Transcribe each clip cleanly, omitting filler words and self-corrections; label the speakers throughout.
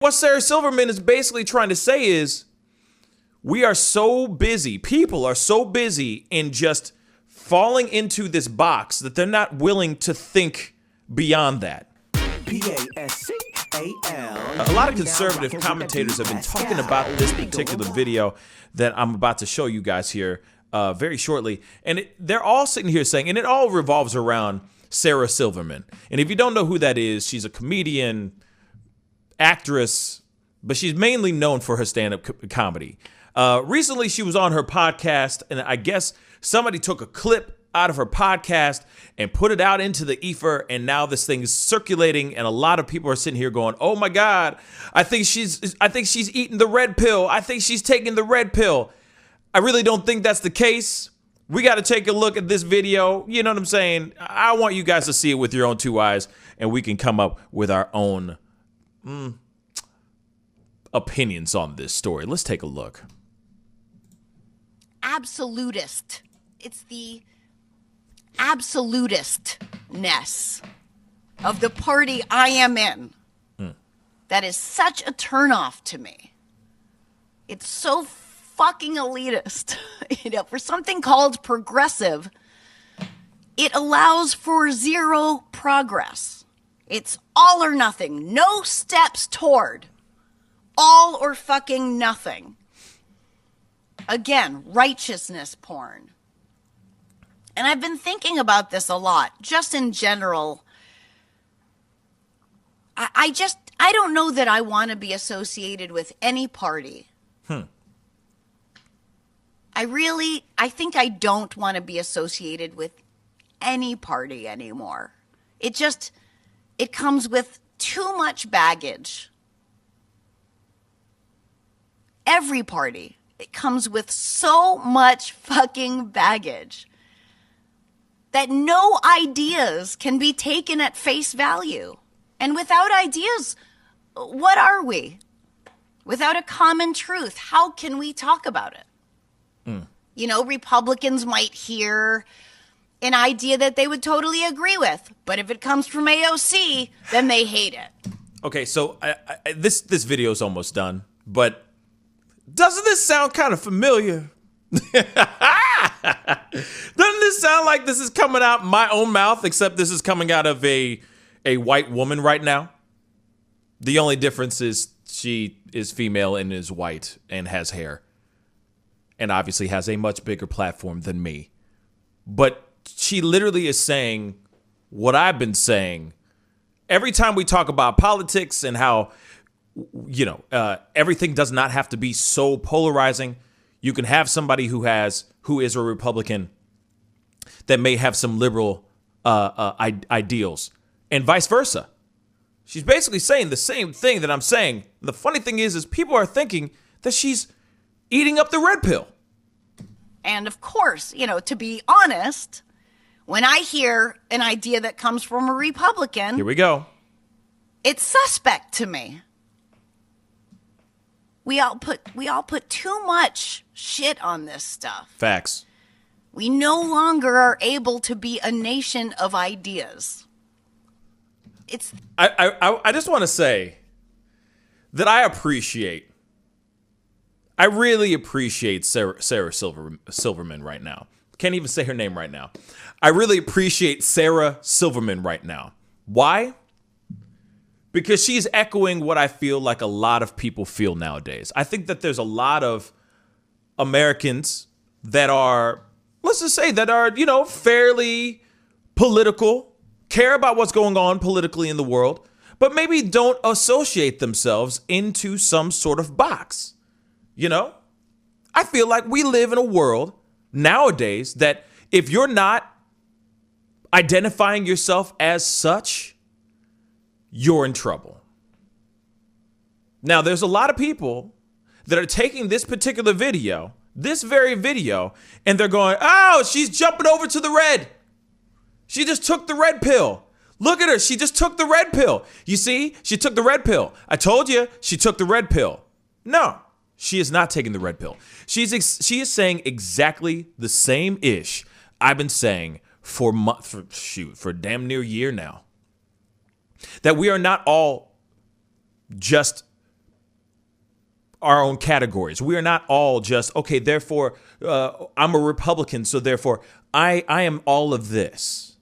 Speaker 1: What Sarah Silverman is basically trying to say is we are so busy, people are so busy in just falling into this box that they're not willing to think beyond that. A lot of conservative commentators have been talking about this particular video that I'm about to show you guys here very shortly. And they're all sitting here saying, and it all revolves around Sarah Silverman. And if you don't know who that is, she's a comedian, actress, but she's mainly known for her stand-up comedy. Recently, she was on her podcast, and I guess somebody took a clip out of her podcast and put it out into the ether, and now this thing is circulating, and a lot of people are sitting here going, "Oh my God, I think she's eating the red pill. I think she's taking the red pill." I really don't think that's the case. We got to take a look at this video. You know what I'm saying? I want you guys to see it with your own two eyes, and we can come up with our own opinions on this story. Let's take a look.
Speaker 2: Absolutist. It's the absolutist-ness of the party I am in that is such a turnoff to me. It's so fucking elitist. You know, for something called progressive, it allows for zero progress. It's all or nothing. No steps toward. All or fucking nothing. Again, righteousness porn. And I've been thinking about this a lot, just in general. I don't know that I want to be associated with any party. I think I don't want to be associated with any party anymore. It comes with too much baggage. Every party, it comes with so much fucking baggage that no ideas can be taken at face value. And without ideas, what are we? Without a common truth, how can we talk about it? You know, Republicans might hear an idea that they would totally agree with, but if it comes from AOC, then they hate it.
Speaker 1: Okay, so this video is almost done, but doesn't this sound kind of familiar? Doesn't this sound like this is coming out my own mouth, except this is coming out of a white woman right now? The only difference is she is female and is white and has hair, and obviously has a much bigger platform than me. But she literally is saying what I've been saying every time we talk about politics and how, you know, everything does not have to be so polarizing. You can have somebody who is a Republican that may have some liberal ideals, and vice versa. She's basically saying the same thing that I'm saying. The funny thing is people are thinking that she's eating up the red pill.
Speaker 2: And of course, you know, to be honest, when I hear an idea that comes from a Republican,
Speaker 1: here we go.
Speaker 2: It's suspect to me. We all put too much shit on this stuff.
Speaker 1: Facts.
Speaker 2: We no longer are able to be a nation of ideas.
Speaker 1: I just want to say that I really appreciate Sarah Silverman right now. Can't even say her name right now. I really appreciate Sarah Silverman right now. Why? Because she's echoing what I feel like a lot of people feel nowadays. I think that there's a lot of Americans that are, let's just say, that are, you know, fairly political, care about what's going on politically in the world, but maybe don't associate themselves into some sort of box. You know, I feel like we live in a world nowadays that if you're not identifying yourself as such, you're in trouble. Now, there's a lot of people that are taking this particular video, this very video, and they're going, "Oh, she's jumping over to the red. She just took the red pill. Look at her. She just took the red pill. You see, she took the red pill. I told you she took the red pill." No. She is not taking the red pill. She is saying exactly the same ish I've been saying for damn near a year now. That we are not all just our own categories. We are not all just, okay, therefore, I'm a Republican, so therefore I am all of this.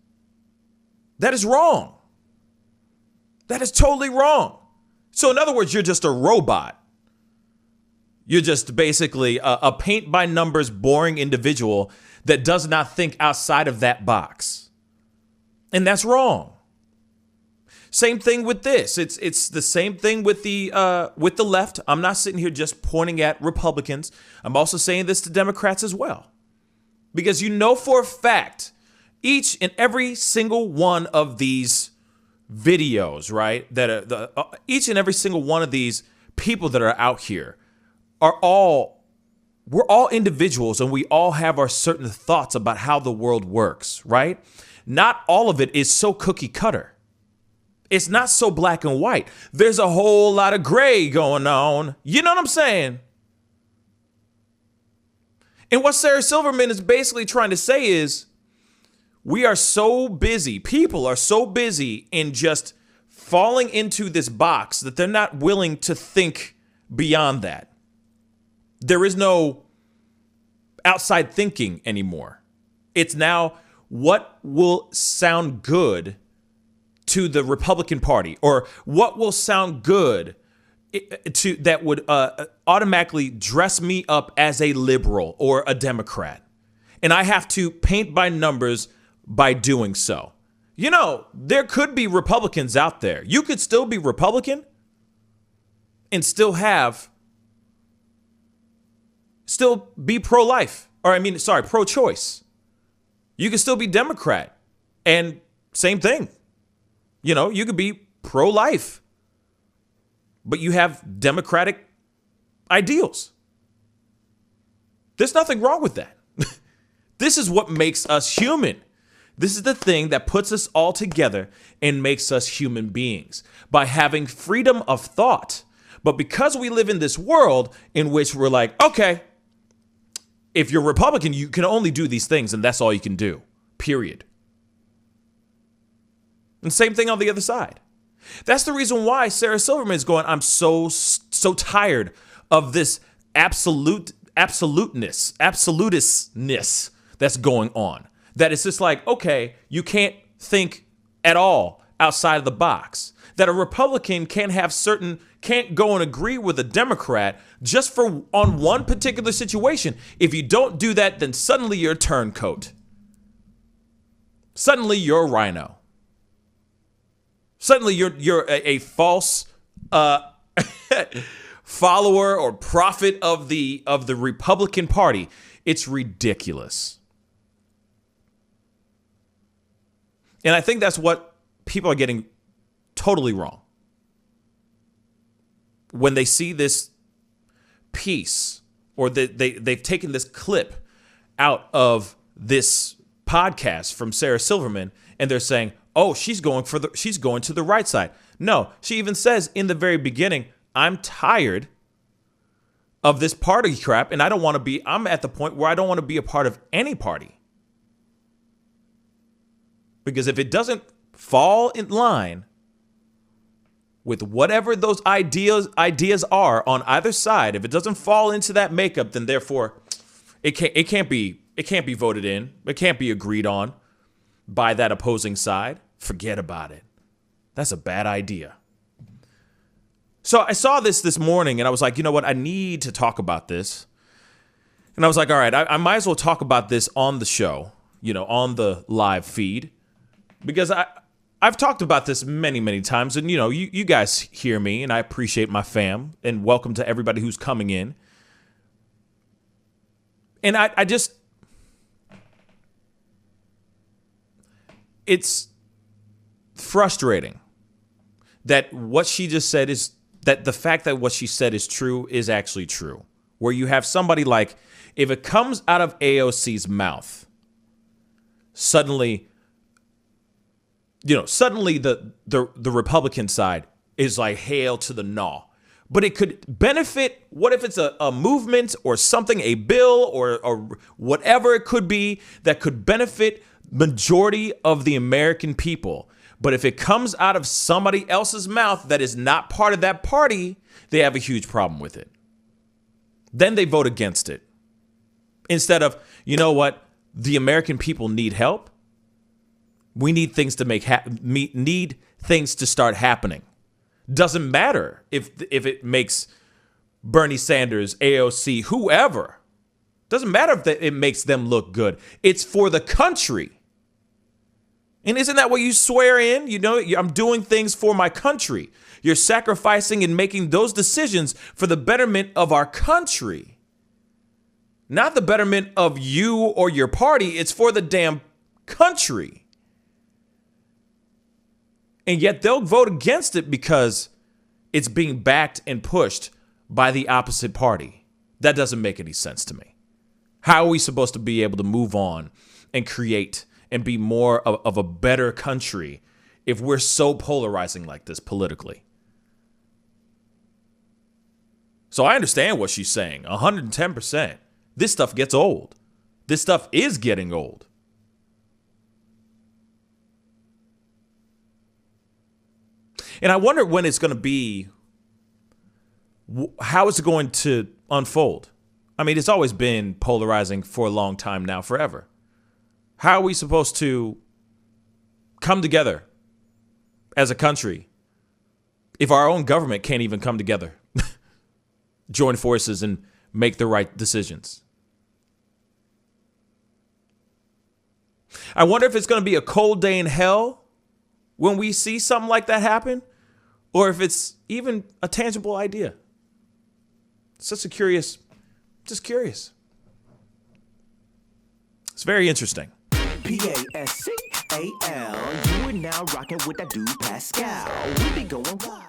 Speaker 1: That is wrong. That is totally wrong. So in other words, you're just a robot. You're just basically a paint by numbers, boring individual that does not think outside of that box. And that's wrong. Same thing with this. It's the same thing with the left. I'm not sitting here just pointing at Republicans. I'm also saying this to Democrats as well. Because you know for a fact, each and every single one of these videos, right, that are each and every single one of these people that are out here we're all individuals, and we all have our certain thoughts about how the world works, right? Not all of it is so cookie cutter. It's not so black and white. There's a whole lot of gray going on. You know what I'm saying? And what Sarah Silverman is basically trying to say is, we are so busy, people are so busy in just falling into this box that they're not willing to think beyond that. There is no outside thinking anymore. It's now what will sound good to the Republican Party, or what will sound good that would automatically dress me up as a liberal or a Democrat. And I have to paint by numbers by doing so. You know, there could be Republicans out there. You could still be Republican and still be pro-life, or pro-choice. You can still be Democrat, and same thing. You know, you could be pro-life, but you have Democratic ideals. There's nothing wrong with that. This is what makes us human. This is the thing that puts us all together and makes us human beings, by having freedom of thought. But because we live in this world in which we're like, okay, if you're Republican, you can only do these things, and that's all you can do, period. And same thing on the other side. That's the reason why Sarah Silverman is going, I'm so tired of this absolutistness that's going on. That it's just like, okay, you can't think at all outside of the box. That a Republican can't go and agree with a Democrat just on one particular situation. If you don't do that, then suddenly you're a turncoat. Suddenly you're a rhino. Suddenly you're a false follower or prophet of the Republican Party. It's ridiculous. And I think that's what people are getting totally wrong. When they see this piece, or they've taken this clip out of this podcast from Sarah Silverman, and they're saying, oh, she's going to the right side. No, she even says in the very beginning, I'm tired of this party crap, and I'm at the point where I don't want to be a part of any party. Because if it doesn't fall in line with whatever those ideas are on either side, if it doesn't fall into that makeup, then therefore it can't be voted in. It can't be agreed on by that opposing side. Forget about it. That's a bad idea. So I saw this morning, and I was like, you know what? I need to talk about this. And I was like, all right, I might as well talk about this on the show, on the live feed, because I've talked about this many, many times, and you guys hear me, and I appreciate my fam, and welcome to everybody who's coming in. And I just, it's frustrating that what she just said is, that the fact that what she said is true is actually true. Where you have somebody like, if it comes out of AOC's mouth, suddenly the Republican side is like, hail to the gnaw. But it could benefit, what if it's a movement or something, a bill or whatever it could be that could benefit majority of the American people. But if it comes out of somebody else's mouth that is not part of that party, they have a huge problem with it. Then they vote against it. Instead of, you know what? The American people need help. We need things to need things to start happening. Doesn't matter if it makes Bernie Sanders, AOC, whoever. Doesn't matter if it makes them look good. It's for the country. And isn't that what you swear in? You know, I'm doing things for my country. You're sacrificing and making those decisions for the betterment of our country. Not the betterment of you or your party. It's for the damn country. And yet they'll vote against it because it's being backed and pushed by the opposite party. That doesn't make any sense to me. How are we supposed to be able to move on and create and be more of a better country if we're so polarizing like this politically? So I understand what she's saying, 110%. This stuff gets old. This stuff is getting old. And I wonder when it's going to be, how is it going to unfold? I mean, it's always been polarizing for a long time now, forever. How are we supposed to come together as a country if our own government can't even come together, join forces and make the right decisions? I wonder if it's going to be a cold day in hell when we see something like that happen, or if it's even a tangible idea. Just curious. It's very interesting.
Speaker 3: Pascal, you are now rocking with that dude Pascal. We be going wild.